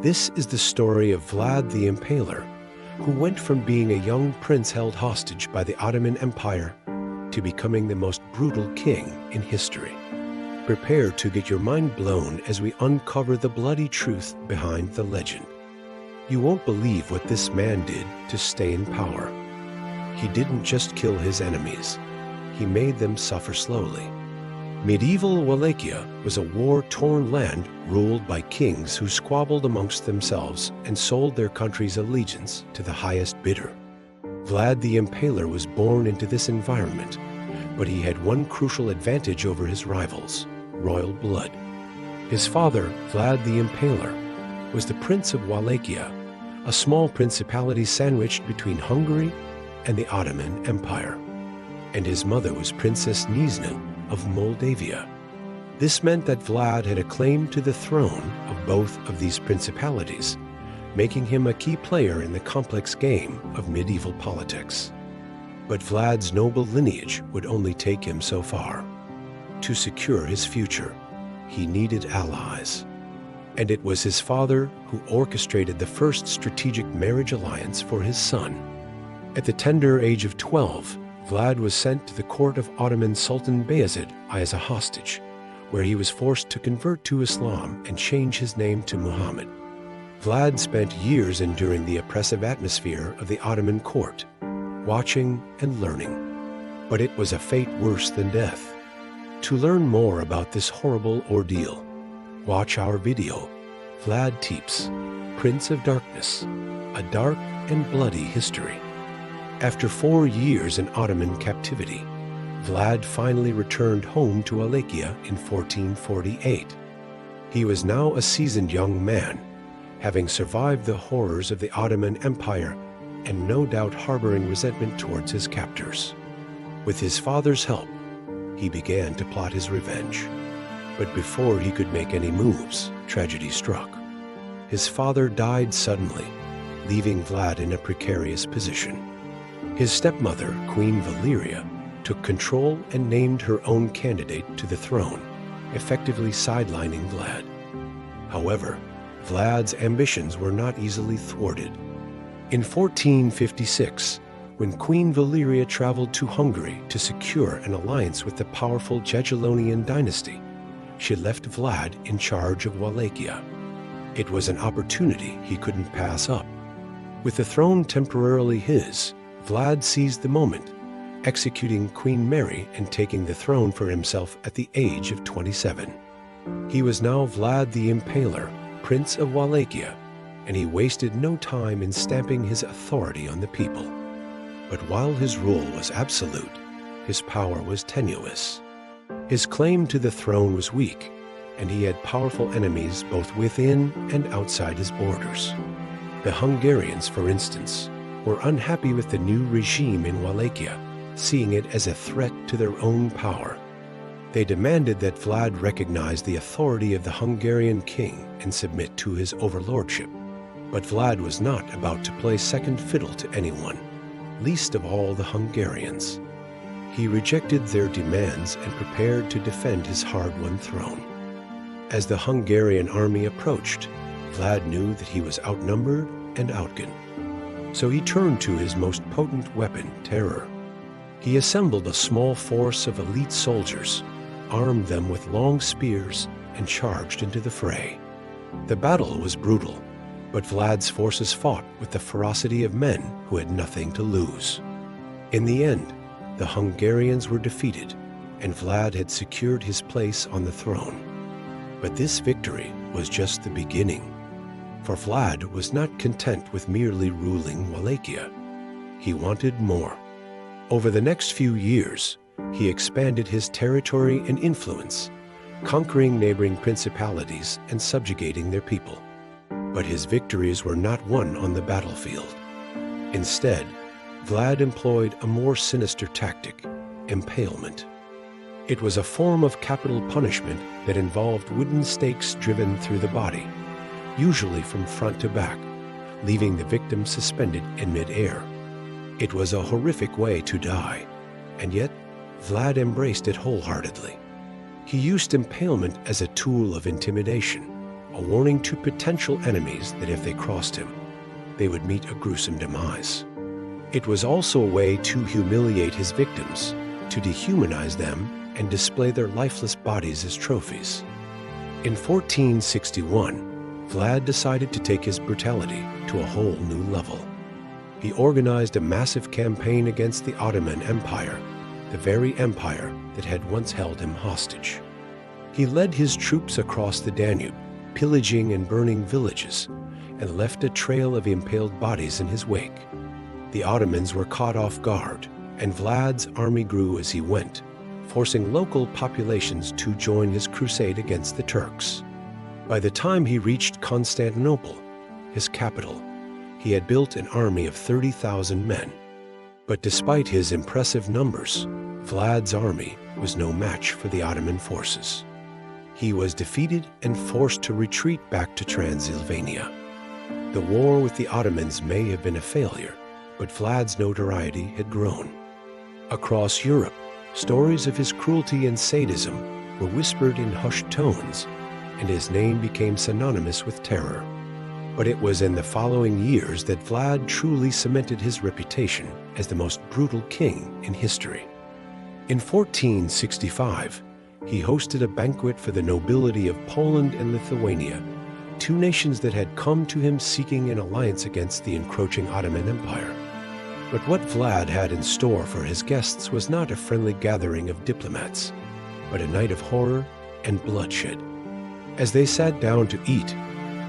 This is the story of Vlad the Impaler, who went from being a young prince held hostage by the Ottoman Empire to becoming the most brutal king in history. Prepare to get your mind blown as we uncover the bloody truth behind the legend. You won't believe what this man did to stay in power. He didn't just kill his enemies, he made them suffer slowly. Medieval Wallachia was a war-torn land ruled by kings who squabbled amongst themselves and sold their country's allegiance to the highest bidder. Vlad the Impaler was born into this environment, but he had one crucial advantage over his rivals: royal blood. His father, Vlad the Impaler, was the Prince of Wallachia, a small principality sandwiched between Hungary and the Ottoman Empire. And his mother was Princess Nizhna of Moldavia. This meant that Vlad had a claim to the throne of both of these principalities, making him a key player in the complex game of medieval politics. But Vlad's noble lineage would only take him so far. To secure his future, he needed allies. And it was his father who orchestrated the first strategic marriage alliance for his son. At the tender age of 12, Vlad was sent to the court of Ottoman Sultan Bayezid as a hostage, where he was forced to convert to Islam and change his name to Muhammad. Vlad spent years enduring the oppressive atmosphere of the Ottoman court, watching and learning. But it was a fate worse than death. To learn more about this horrible ordeal, watch our video, Vlad Tepes, Prince of Darkness, a dark and bloody history. After 4 years in Ottoman captivity, Vlad finally returned home to Wallachia in 1448. He was now a seasoned young man, having survived the horrors of the Ottoman Empire and no doubt harboring resentment towards his captors. With his father's help, he began to plot his revenge. But before he could make any moves, tragedy struck. His father died suddenly, leaving Vlad in a precarious position. His stepmother, Queen Valeria, took control and named her own candidate to the throne, effectively sidelining Vlad. However, Vlad's ambitions were not easily thwarted. In 1456, when Queen Valeria traveled to Hungary to secure an alliance with the powerful Jagiellonian dynasty, she left Vlad in charge of Wallachia. It was an opportunity he couldn't pass up. With the throne temporarily his, Vlad seized the moment, executing Queen Mary and taking the throne for himself at the age of 27. He was now Vlad the Impaler, Prince of Wallachia, and he wasted no time in stamping his authority on the people. But while his rule was absolute, his power was tenuous. His claim to the throne was weak, and he had powerful enemies both within and outside his borders. The Hungarians, for instance, were unhappy with the new regime in Wallachia, seeing it as a threat to their own power. They demanded that Vlad recognize the authority of the Hungarian king and submit to his overlordship. But Vlad was not about to play second fiddle to anyone, least of all the Hungarians. He rejected their demands and prepared to defend his hard-won throne. As the Hungarian army approached, Vlad knew that he was outnumbered and outgunned. So he turned to his most potent weapon, terror. He assembled a small force of elite soldiers, armed them with long spears, and charged into the fray. The battle was brutal, but Vlad's forces fought with the ferocity of men who had nothing to lose. In the end, the Hungarians were defeated, and Vlad had secured his place on the throne. But this victory was just the beginning. For Vlad was not content with merely ruling Wallachia. He wanted more. Over the next few years, he expanded his territory and influence, conquering neighboring principalities and subjugating their people. But his victories were not won on the battlefield. Instead, Vlad employed a more sinister tactic: impalement. It was a form of capital punishment that involved wooden stakes driven through the body, usually from front to back, leaving the victim suspended in mid-air. It was a horrific way to die, and yet Vlad embraced it wholeheartedly. He used impalement as a tool of intimidation, a warning to potential enemies that if they crossed him, they would meet a gruesome demise. It was also a way to humiliate his victims, to dehumanize them and display their lifeless bodies as trophies. In 1461, Vlad decided to take his brutality to a whole new level. He organized a massive campaign against the Ottoman Empire, the very empire that had once held him hostage. He led his troops across the Danube, pillaging and burning villages, and left a trail of impaled bodies in his wake. The Ottomans were caught off guard, and Vlad's army grew as he went, forcing local populations to join his crusade against the Turks. By the time he reached Constantinople, his capital, he had built an army of 30,000 men. But despite his impressive numbers, Vlad's army was no match for the Ottoman forces. He was defeated and forced to retreat back to Transylvania. The war with the Ottomans may have been a failure, but Vlad's notoriety had grown. Across Europe, stories of his cruelty and sadism were whispered in hushed tones, and his name became synonymous with terror. But it was in the following years that Vlad truly cemented his reputation as the most brutal king in history. In 1465, he hosted a banquet for the nobility of Poland and Lithuania, two nations that had come to him seeking an alliance against the encroaching Ottoman Empire. But what Vlad had in store for his guests was not a friendly gathering of diplomats, but a night of horror and bloodshed. As they sat down to eat,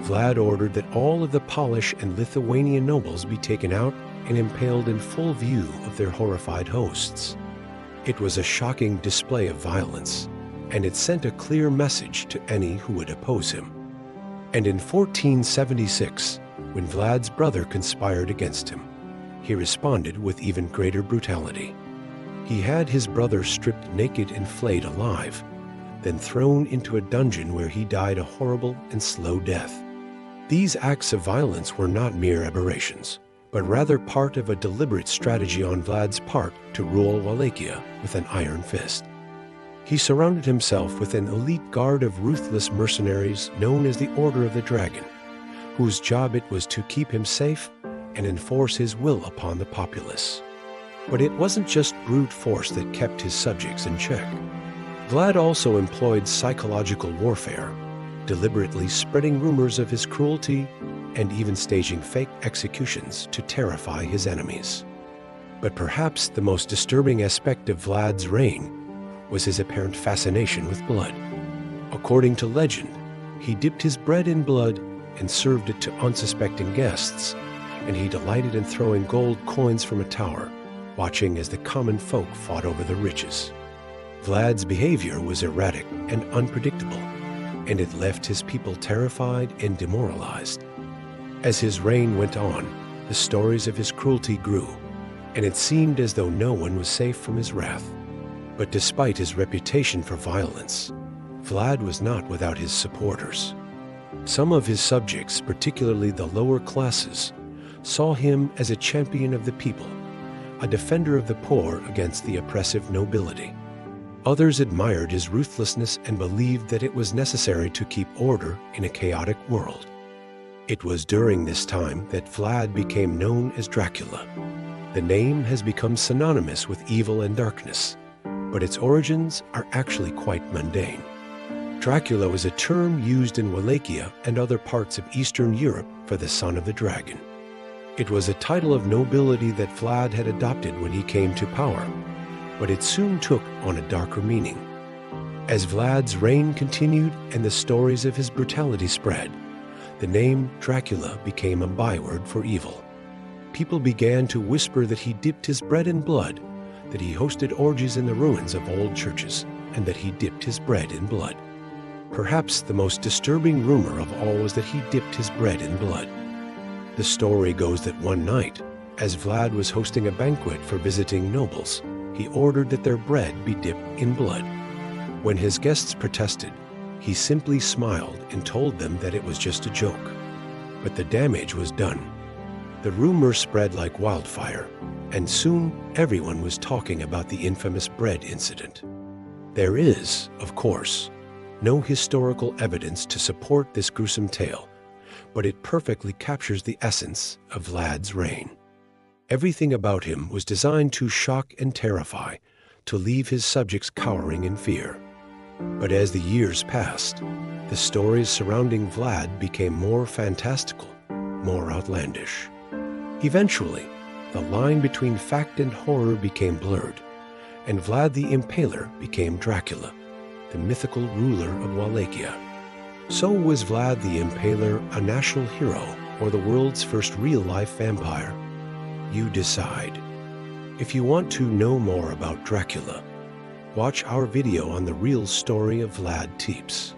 Vlad ordered that all of the Polish and Lithuanian nobles be taken out and impaled in full view of their horrified hosts. It was a shocking display of violence, and it sent a clear message to any who would oppose him. And in 1476, when Vlad's brother conspired against him, he responded with even greater brutality. He had his brother stripped naked and flayed alive, then thrown into a dungeon where he died a horrible and slow death. These acts of violence were not mere aberrations, but rather part of a deliberate strategy on Vlad's part to rule Wallachia with an iron fist. He surrounded himself with an elite guard of ruthless mercenaries known as the Order of the Dragon, whose job it was to keep him safe and enforce his will upon the populace. But it wasn't just brute force that kept his subjects in check. Vlad also employed psychological warfare, deliberately spreading rumors of his cruelty and even staging fake executions to terrify his enemies. But perhaps the most disturbing aspect of Vlad's reign was his apparent fascination with blood. According to legend, he dipped his bread in blood and served it to unsuspecting guests, and he delighted in throwing gold coins from a tower, watching as the common folk fought over the riches. Vlad's behavior was erratic and unpredictable, and it left his people terrified and demoralized. As his reign went on, the stories of his cruelty grew, and it seemed as though no one was safe from his wrath. But despite his reputation for violence, Vlad was not without his supporters. Some of his subjects, particularly the lower classes, saw him as a champion of the people, a defender of the poor against the oppressive nobility. Others admired his ruthlessness and believed that it was necessary to keep order in a chaotic world. It was during this time that Vlad became known as Dracula. The name has become synonymous with evil and darkness, but its origins are actually quite mundane. Dracula was a term used in Wallachia and other parts of Eastern Europe for the son of the dragon. It was a title of nobility that Vlad had adopted when he came to power, but it soon took on a darker meaning. As Vlad's reign continued and the stories of his brutality spread, the name Dracula became a byword for evil. People began to whisper that he dipped his bread in blood, that he hosted orgies in the ruins of old churches, and that he dipped his bread in blood. Perhaps the most disturbing rumor of all was that he dipped his bread in blood. The story goes that one night, as Vlad was hosting a banquet for visiting nobles, he ordered that their bread be dipped in blood. When his guests protested, he simply smiled and told them that it was just a joke. But the damage was done. The rumor spread like wildfire, and soon everyone was talking about the infamous bread incident. There is, of course, No historical evidence to support this gruesome tale, but it perfectly captures the essence of Vlad's reign. Everything about him was designed to shock and terrify, to leave his subjects cowering in fear. But as the years passed, the stories surrounding Vlad became more fantastical, more outlandish. Eventually, the line between fact and horror became blurred, and Vlad the Impaler became Dracula, the mythical ruler of Wallachia. So was Vlad the Impaler a national hero or the world's first real-life vampire? You decide. If you want to know more about Dracula, watch our video on the real story of Vlad Tepes.